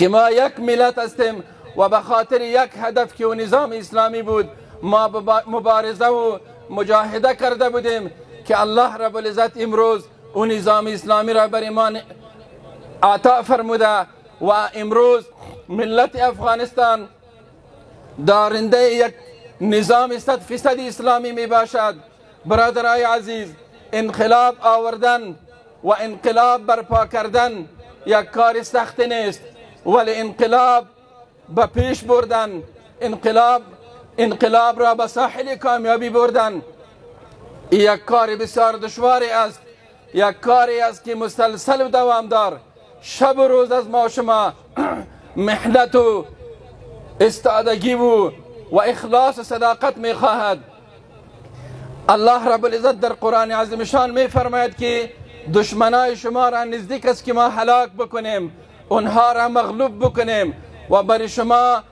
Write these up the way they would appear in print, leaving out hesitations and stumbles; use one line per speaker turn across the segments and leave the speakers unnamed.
که ما یک ملت هستیم و به خاطر یک هدف که اون نظام اسلامی بود ما مبارزه و مجاهده کرده بودیم که الله رب العزت امروز اون نظام اسلامی را بر ما عطا فرموده و امروز ملت افغانستان دارنده یک نظام 100% اسلامی می باشد. برادرای عزیز، انقلاب آوردن و انقلاب برپا کردن یک کار سخت نیست، ولی انقلاب به پیش بردن، انقلاب را به ساحل کامیابی بردن یک کار بسیار دشواری است، یک کاری است که مسلسل و دوامدار شب و روز از ما شما محنت و استعدادی و اخلاص و صداقت می خواهد. الله رب العزت در قرآن عظیم شان می فرماید که دشمنای شما را نزدیک است که ما هلاک بکنیم، اونها را مغلوب بکنیم و برای شما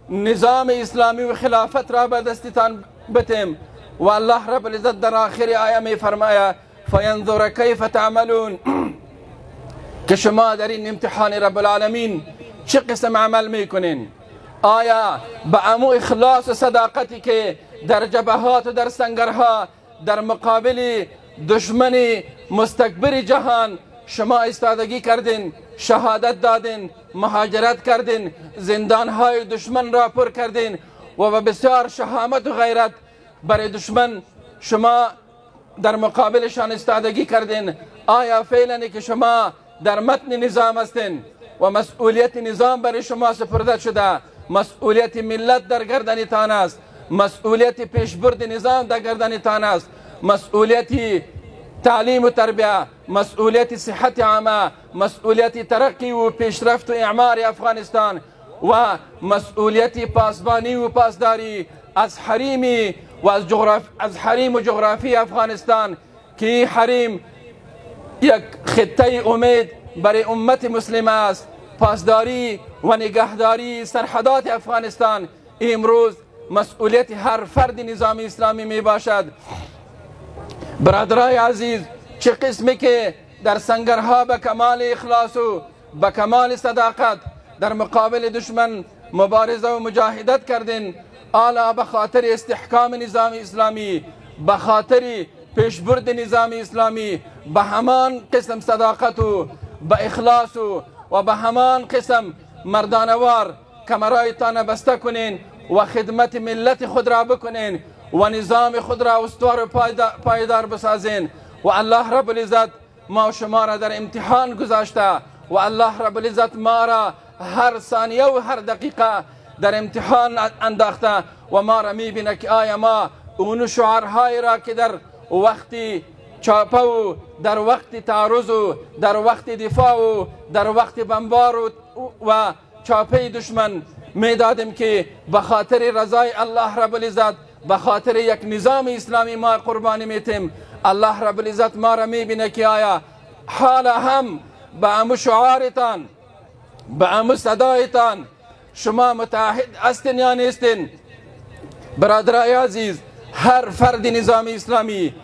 نظام اسلامی و خلافت را به دستتان بتیم. و الله رب العزت در آخر آیه می فرماید فینظر کیف تعملون که شما در این امتحان رب العالمین چه قسم عمل میکنین. آیا به امو اخلاص و صداقتی که در جبهات و در سنگرها در مقابل دشمن مستکبر جهان شما ایستادگی کردین، شهادت دادین، مهاجرت کردین، زندانهای دشمن را پر کردین و به بسیار شهامت و غیرت برای دشمن شما در مقابلشان ایستادگی کردین؟ آیا فعلا که شما در متن نظام هستین و مسئولیت نظام برای شما سپرده شده، مسئولیت ملت در گردنتان است، مسئولیت پیشبرد نظام در گردنتان است، مسئولیت تعلیم و تربیه، مسئولیت صحت عامه، مسئولیت ترقی و پیشرفت و اعمار افغانستان و مسئولیت پاسبانی و پاسداری از حریم و از حریم و جغرافی افغانستان که حریم یک خطه امید برای امت مسلمه است. پاسداری و نگهداری سرحدات افغانستان امروز مسئولیت هر فرد نظام اسلامی می باشد. برادرای عزیز، چه قسمی که در سنگرها به کمال اخلاص و به کمال صداقت در مقابل دشمن مبارزه و مجاهدت کردین، آلا به خاطر استحکام نظام اسلامی، به خاطر پیشبرد نظام اسلامی، به همان قسم صداقت و به اخلاص و به همان قسم مردانوار کمرایتان بسته کنین و خدمت ملت خود را بکنین و نظام خود را استوار و پایدار بسازین. و الله رب العزت ما و شما را در امتحان گذاشته و الله رب العزت ما را هر ثانیه و هر دقیقه در امتحان انداخته و ما را میبینه که آیا ما اون شعارهایی را که در وقت چاپه و در وقت تعرض و در وقت دفاع و در وقت بمبار و چاپه دشمن میدادیم که به خاطر رضای الله رب العزت، به خاطر یک نظام اسلامی ما قربانی میتیم، الله رب العزت ما را میبینه که آیا حالا هم به امو شعارتان، به امو صدایتان شما متحد هستین یا نیستین؟ برادرای عزیز، هر فرد نظام اسلامی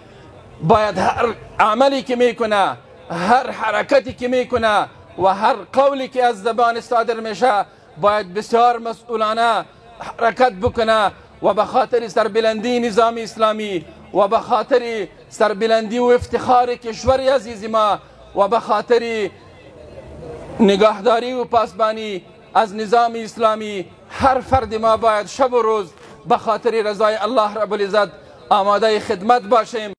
باید هر عملی که میکنه، هر حرکتی که میکنه و هر قولی که از زبان صادر میشه باید بسیار مسئولانه حرکت بکنه و به خاطر سربلندی نظام اسلامی و به خاطر سربلندی و افتخار کشور عزیز ما و به خاطر نگهداری و پاسبانی از نظام اسلامی هر فرد ما باید شب و روز به خاطر رضای الله رب العزت آماده خدمت باشیم.